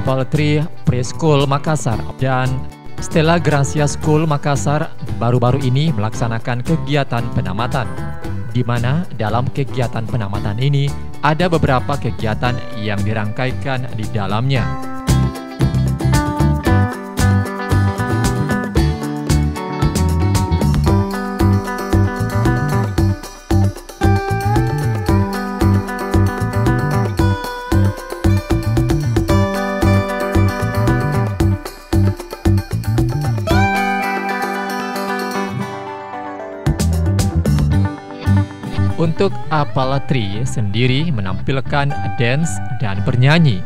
Apple Tree Preschool Makassar dan Stella Gracia School Makassar baru-baru ini melaksanakan kegiatan penamatan, di mana dalam kegiatan penamatan ini ada beberapa kegiatan yang dirangkaikan di dalamnya. Untuk Apple Tree sendiri menampilkan dance dan bernyanyi.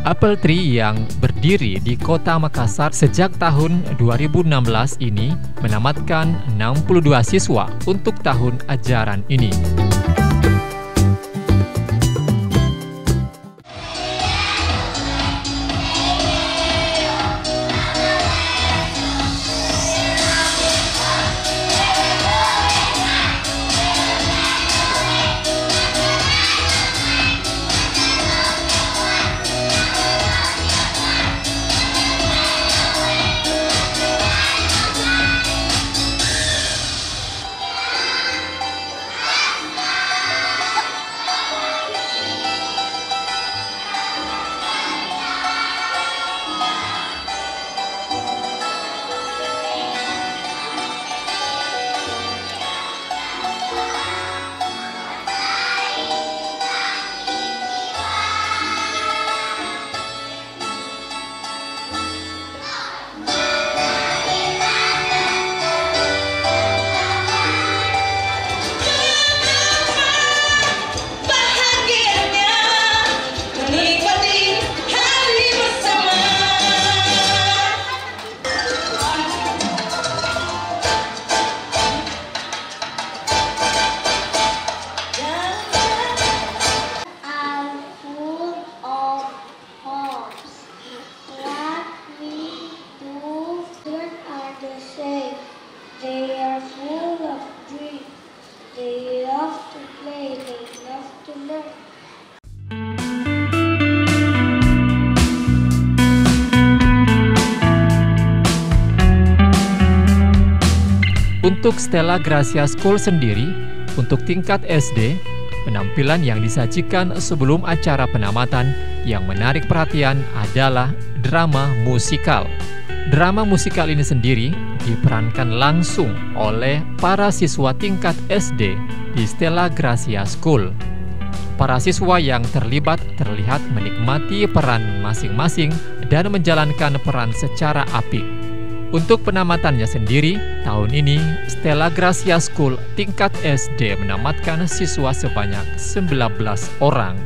Apple Tree yang berdiri di Kota Makassar sejak tahun 2016 ini menamatkan 62 siswa untuk tahun ajaran ini. Untuk Stella Gracia School sendiri, untuk tingkat SD, penampilan yang disajikan sebelum acara penamatan yang menarik perhatian adalah drama musikal. Drama musikal ini sendiri diperankan langsung oleh para siswa tingkat SD di Stella Gracia School. Para siswa yang terlibat terlihat menikmati peran masing-masing dan menjalankan peran secara apik. Untuk penamatannya sendiri, tahun ini Stella Gracia School tingkat SD menamatkan siswa sebanyak 19 orang.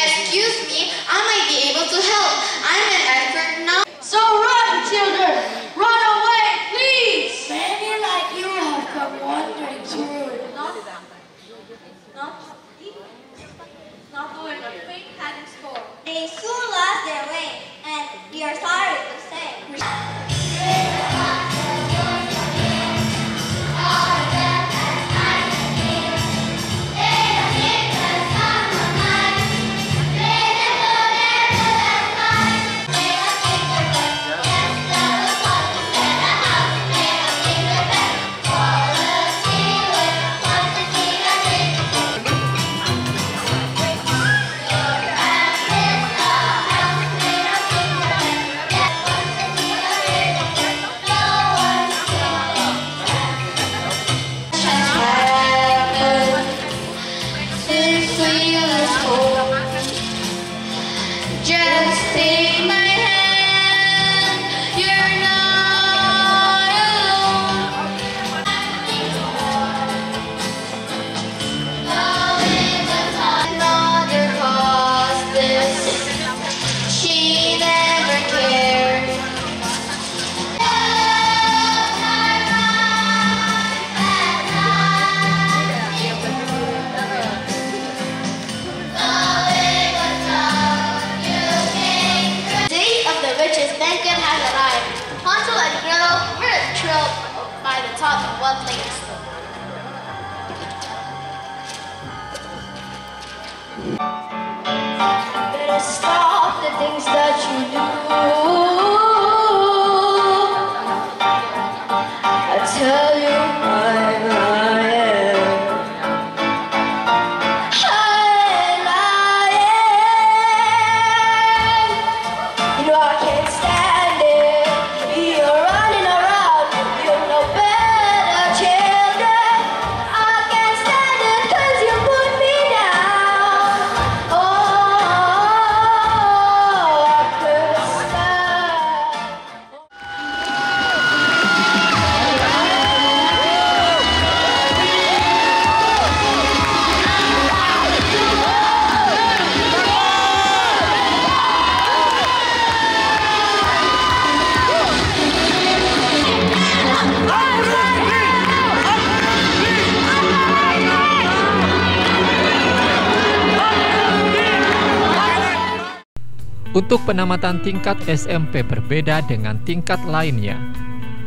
Excuse me, I might be able to help. I'm an expert now. So run, children! Run away, please! Many like you have come wandering through. Not doing a quick hiding score. They soon lost their way, and we are sorry to say. taught me one thing. Better stop the things that you do. I tell you I am. You know I can't stand it. You're running around. You're no better children. I can't stand it 'cause you put me down. Oh, I could stand. Untuk penamatan tingkat SMP berbeda dengan tingkat lainnya.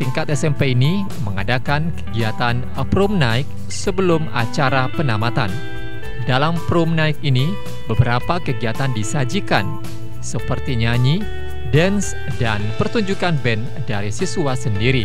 Tingkat SMP ini mengadakan kegiatan prom night sebelum acara penamatan. Dalam prom night ini, beberapa kegiatan disajikan, seperti nyanyi, dance, dan pertunjukan band dari siswa sendiri.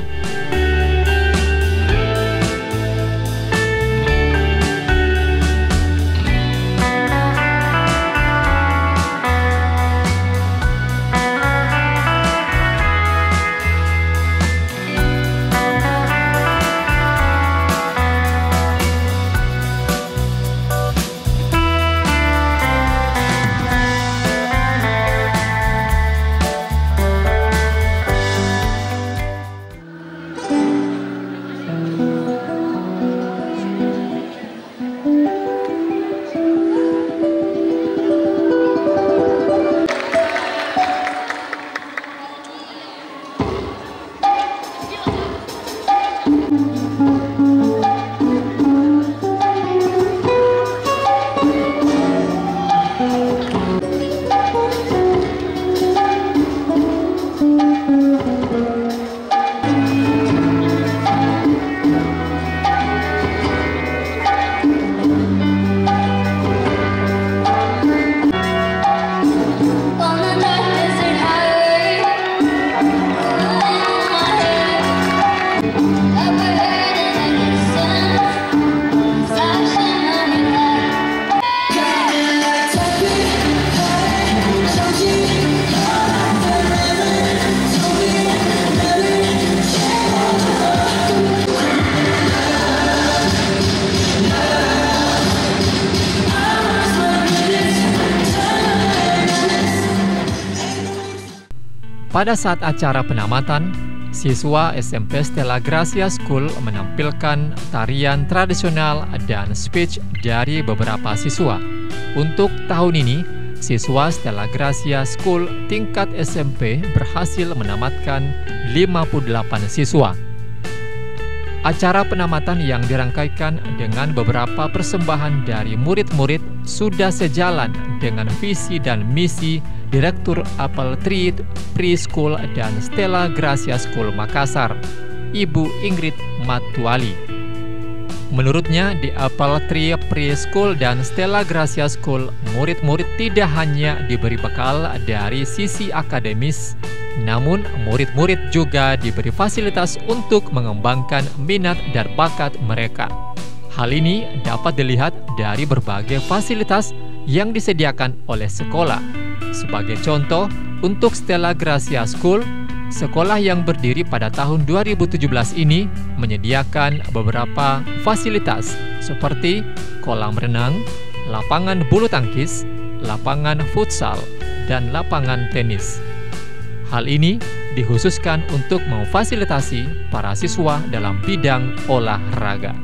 Pada saat acara penamatan, siswa SMP Stella Gracia School menampilkan tarian tradisional dan speech dari beberapa siswa. Untuk tahun ini, siswa Stella Gracia School tingkat SMP berhasil menamatkan 58 siswa. Acara penamatan yang dirangkaikan dengan beberapa persembahan dari murid-murid sudah sejalan dengan visi dan misi Direktur Apple Tree Preschool dan Stella Gracia School Makassar, Ibu Ingrid Matuali. Menurutnya, di Apple Tree Preschool dan Stella Gracia School, murid-murid tidak hanya diberi bekal dari sisi akademis, namun murid-murid juga diberi fasilitas untuk mengembangkan minat dan bakat mereka. Hal ini dapat dilihat dari berbagai fasilitas yang disediakan oleh sekolah. Sebagai contoh, untuk Stella Gracia School, sekolah yang berdiri pada tahun 2017 ini menyediakan beberapa fasilitas seperti kolam renang, lapangan bulu tangkis, lapangan futsal, dan lapangan tenis. Hal ini dikhususkan untuk memfasilitasi para siswa dalam bidang olahraga.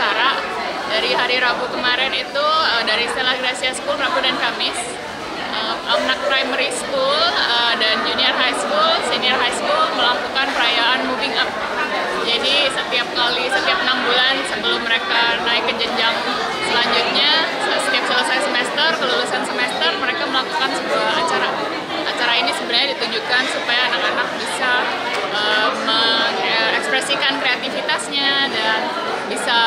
acara. Dari hari Rabu kemarin itu dari Stella Gracia School Rabu dan Kamis, anak primary school dan junior high school, senior high school melakukan perayaan moving up. Jadi setiap 6 bulan sebelum mereka naik ke jenjang selanjutnya, setiap selesai semester, kelulusan semester, mereka melakukan sebuah acara. Acara ini sebenarnya ditujukan supaya anak-anak bisa mengekspresikan kreativitasnya dan bisa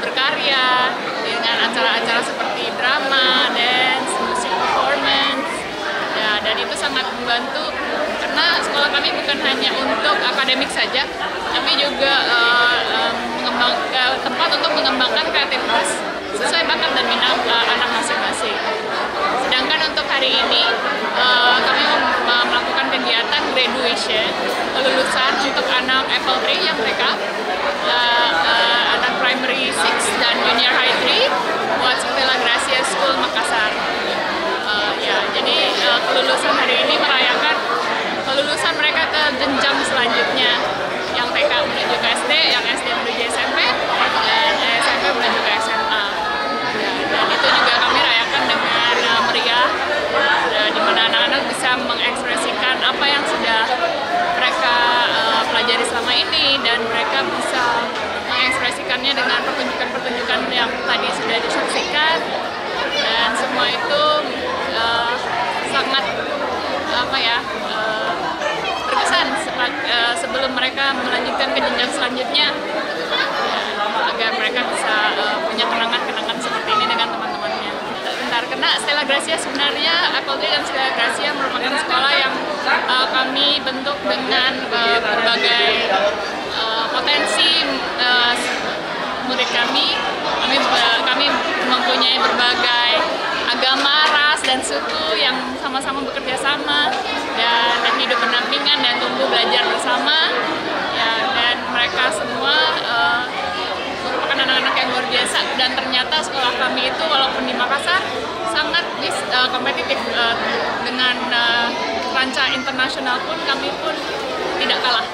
berkarya dengan acara-acara seperti drama, dance, musik performance. Ya, dan itu sangat membantu karena sekolah kami bukan hanya untuk akademik saja, tapi juga tempat untuk mengembangkan kreativitas sesuai bakat dan minat anak masing-masing. Sedangkan untuk hari ini kami melakukan kegiatan graduation, kelulusan untuk anak Apple Tree yang mereka anak primary 6 dan junior high 3 buat Stella Gracia School Makassar. Jadi kelulusan hari ini merayakan kelulusan mereka ke jenjang selanjutnya, yang TK menuju ke SD, yang SD menuju SMP, dan SMP menuju ke SMA. Dan itu juga kami rayakan dengan meriah, di mana anak-anak bisa mengekspresikan apa yang sudah mereka pelajari selama ini, dan mereka bisa mengekspresikannya dengan pertunjukan-pertunjukan yang tadi sudah disaksikan, dan semua itu sangat berkesan sebelum mereka melanjutkan ke jenjang selanjutnya, agar mereka bisa punya kenangan-kenangan seperti ini dengan teman-temannya. Karena Stella Gracia sebenarnya, Apple Tree dan Stella Gracia merupakan sekolah yang kami bentuk dengan berbagai potensi murid kami. Kami mempunyai berbagai agama, ras, dan suku yang sama-sama bekerja sama dan hidup berdampingan dan tumbuh belajar bersama. Dan mereka semua merupakan anak-anak yang luar biasa, dan ternyata sekolah kami itu walaupun di Makassar sangat kompetitif dengan kancah internasional pun kami pun tidak kalah.